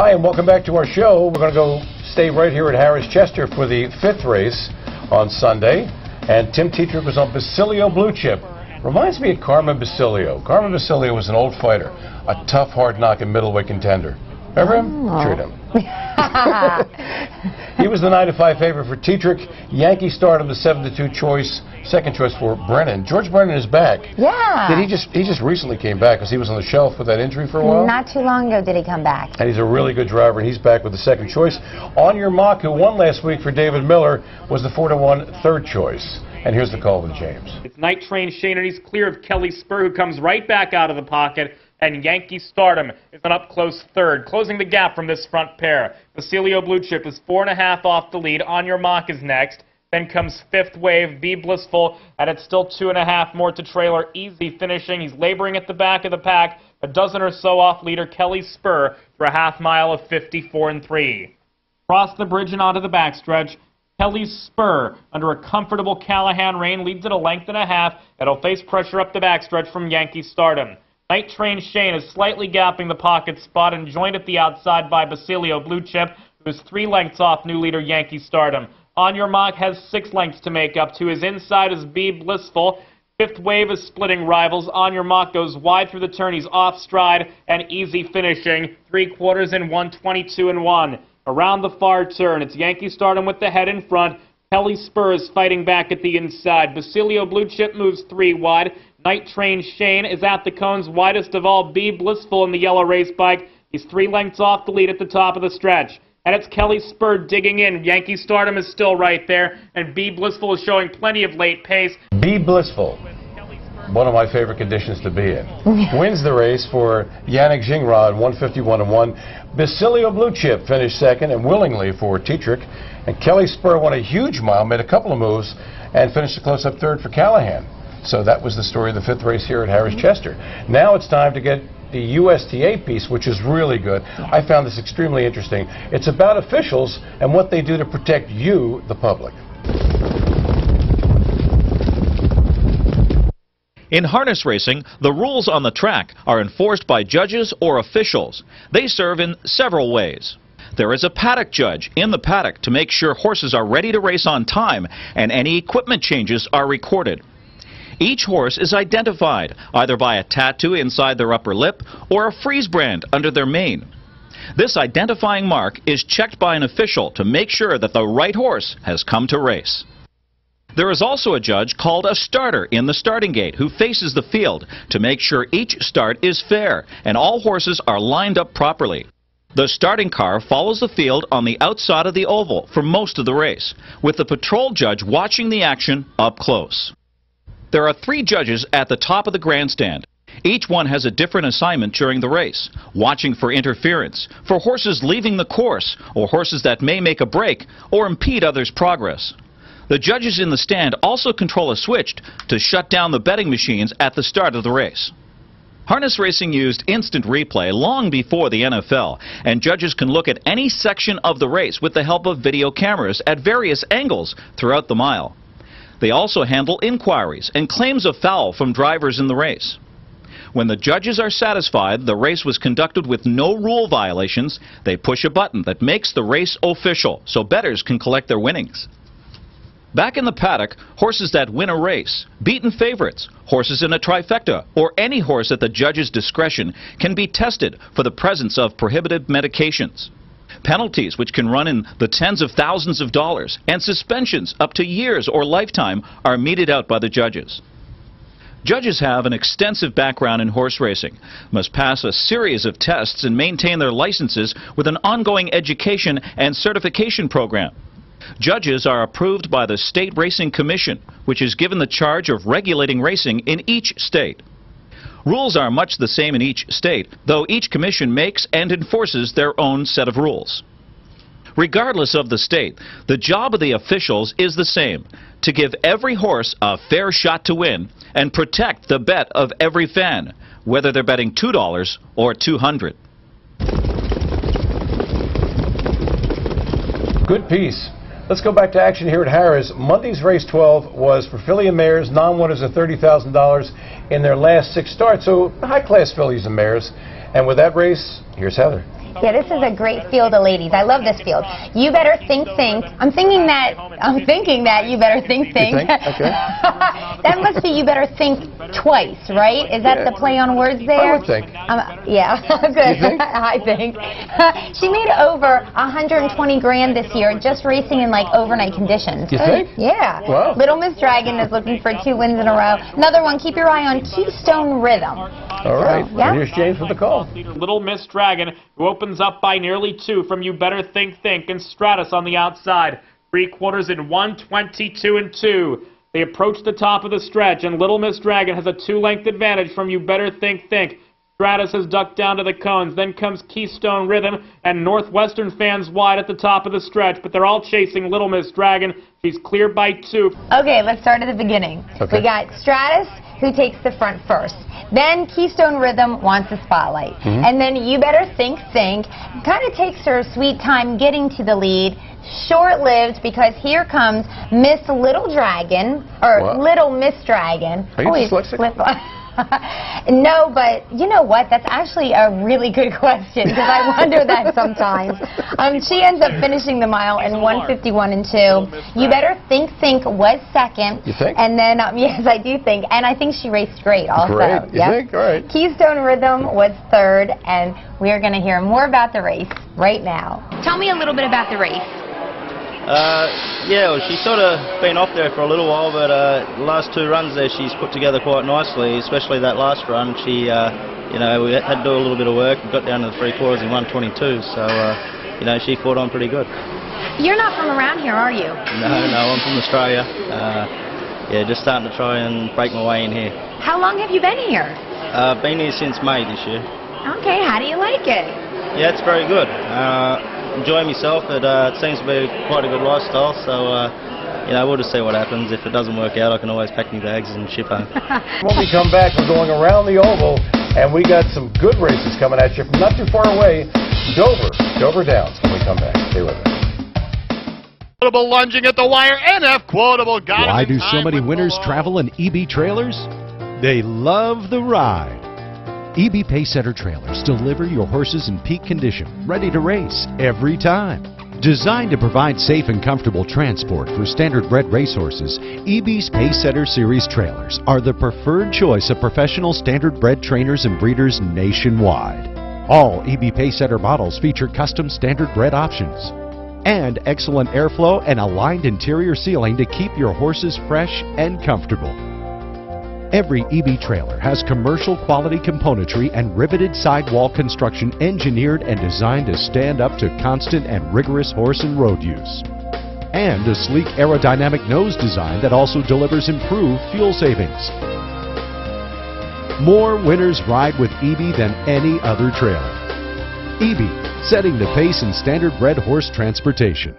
Hi, and welcome back to our show. We're going to go stay right here at Harrah's Chester for the 5th race on Sunday. And Tim Tetrick was on Basilio Blue Chip. Reminds me of Carmen Basilio. Carmen Basilio was an old fighter, a tough, hard-knocking middleweight contender. Remember him? Oh. Treat him. He was the 9-5 favorite for Tetrick. Yankee started the 7-2 choice, second choice for Brennan. George Brennan is back. Yeah. He just recently came back because he was on the shelf with that injury for a while. Not too long ago did he come back. And he's a really good driver, and he's back with the second choice. On Your Mock, who won last week for David Miller, was the 4-1 third choice. And here's the call with James. It's Night Train Shane, and he's clear of Kelly Spur, who comes right back out of the pocket. And Yankee Stardom is an up-close third, closing the gap from this front pair. Basilio Blue Chip is 4.5 off the lead. On Your Mock is next. Then comes Fifth Wave, Be Blissful, and it's still 2.5 more to trailer. Easy finishing. He's laboring at the back of the pack. A dozen or so off leader Kelly Spur for a half mile of 54.3. Across the bridge and onto the backstretch. Kelly Spur, under a comfortable Callahan rein, leads at a length and a half. It'll face pressure up the backstretch from Yankee Stardom. Night Train Shane is slightly gapping the pocket spot and joined at the outside by Basilio Blue Chip, who is 3 lengths off new leader Yankee Stardom. On Your Mock has 6 lengths to make up. To his inside is Be Blissful. Fifth Wave is splitting rivals. On Your Mock goes wide through the turn. He's off stride and easy finishing. 3/4 in 1:22.1. Around the far turn, it's Yankee Stardom with the head in front. Kelly Spur is fighting back at the inside. Basilio Blue Chip moves 3 wide. Night Train Shane is at the cones, widest of all. Be Blissful in the yellow race bike. He's 3 lengths off the lead at the top of the stretch. And it's Kelly Spur digging in. Yankee Stardom is still right there, and Be Blissful is showing plenty of late pace. Be Blissful, one of my favorite conditions to be in. Wins the race for Yannick Gingras at 151.1. Basilio Blue Chip finished second, and willingly for Tetrick. And Kelly Spur won a huge mile, made a couple of moves, and finished a close-up third for Callahan. So that was the story of the 5th race here at Harrah's Chester. Now it's time to get the USTA piece, which is really good. I found this extremely interesting. It's about officials and what they do to protect you, the public. In harness racing, the rules on the track are enforced by judges or officials. They serve in several ways. There is a paddock judge in the paddock to make sure horses are ready to race on time and any equipment changes are recorded. Each horse is identified either by a tattoo inside their upper lip or a freeze brand under their mane. This identifying mark is checked by an official to make sure that the right horse has come to race. There is also a judge called a starter in the starting gate who faces the field to make sure each start is fair and all horses are lined up properly. The starting car follows the field on the outside of the oval for most of the race, with the patrol judge watching the action up close. There are 3 judges at the top of the grandstand. Each one has a different assignment during the race, watching for interference, for horses leaving the course, or horses that may make a break or impede others' progress. The judges in the stand also control a switch to shut down the betting machines at the start of the race. Harness racing used instant replay long before the NFL, and judges can look at any section of the race with the help of video cameras at various angles throughout the mile. They also handle inquiries and claims of foul from drivers in the race. When the judges are satisfied the race was conducted with no rule violations, they push a button that makes the race official so bettors can collect their winnings. Back in the paddock, horses that win a race, beaten favorites, horses in a trifecta, or any horse at the judge's discretion can be tested for the presence of prohibited medications. Penalties, which can run in the tens of thousands of dollars, and suspensions up to years or lifetime are meted out by the judges. Judges have an extensive background in horse racing, must pass a series of tests and maintain their licenses with an ongoing education and certification program. Judges are approved by the State Racing Commission, which is given the charge of regulating racing in each state. Rules are much the same in each state, though each commission makes and enforces their own set of rules. Regardless of the state, the job of the officials is the same, to give every horse a fair shot to win and protect the bet of every fan, whether they're betting $2 or $200. Good piece. Let's go back to action here at Harrah's. Monday's race 12 was for filly and mares, non-winners of $30,000 in their last 6 starts. So high-class fillies and mares. And with that race, here's Heather. Yeah, this is a great field of ladies. I love this field. You better think. I'm thinking that you better think. You think? Okay. That must be you better think twice, right? Is that the play on words there? I would think. Yeah, good. You think? I think. She made over 120 grand this year just racing in like overnight conditions. You think? Yeah. Wow. Little Miss Dragon is looking for 2 wins in a row. Another one, keep your eye on Keystone Rhythm. All right. Yeah. And here's James with the call. Little Miss Dragon, who opens up by nearly 2 from You Better Think, and Stratus on the outside. 3/4 in 1:22 and 2. They approach the top of the stretch, and Little Miss Dragon has a 2-length advantage from You Better Think. Stratus has ducked down to the cones. Then comes Keystone Rhythm, and Northwestern fans wide at the top of the stretch, but they're all chasing Little Miss Dragon. She's cleared by 2. Okay, let's start at the beginning. Okay. We got Stratus, who takes the front first. Then Keystone Rhythm wants the spotlight. And then You Better Think kind of takes her sweet time getting to the lead. Short-lived, because here comes Miss Little Dragon, or What? Little Miss Dragon. Are you dyslexic? No, but you know what? That's actually a really good question, because I wonder that sometimes. She ends up finishing the mile in 1:51 and 2. You Better Think was second. You think? And then, yes, I do think. And I think she raced great also. Great. You think? All right. Keystone Rhythm was third, and we are going to hear more about the race right now. Tell me a little bit about the race. Yeah, well, she's sort of been off there for a little while, but the last 2 runs there she's put together quite nicely, especially that last run. She, you know, we had to do a little bit of work and got down to the 3/4 in 1:22, so, you know, she fought on pretty good. You're not from around here, are you? No, I'm from Australia. Yeah, just starting to try and break my way in here. How long have you been here? Been here since May this year. Okay, how do you like it? Yeah, it's very good. Enjoy myself. It seems to be quite a good lifestyle, so you know, we'll just see what happens. If it doesn't work out, I can always pack my bags and ship home. When we come back, we're going around the oval, and we got some good races coming at you from not too far away, Dover Downs. When we come back, stay with us. Quotable lunging at the wire. NF Quotable got Why it in do so time many with winners Malone. travel in EB trailers? They love the ride. EB Pacesetter trailers deliver your horses in peak condition, ready to race every time. Designed to provide safe and comfortable transport for standard-bred racehorses, EB's Pacesetter Series trailers are the preferred choice of professional standard-bred trainers and breeders nationwide. All EB Pacesetter models feature custom standard-bred options and excellent airflow and aligned interior sealing to keep your horses fresh and comfortable. Every EB trailer has commercial quality componentry and riveted sidewall construction engineered and designed to stand up to constant and rigorous horse and road use. And a sleek aerodynamic nose design that also delivers improved fuel savings. More winners ride with EB than any other trailer. EB, setting the pace in standard-bred horse transportation.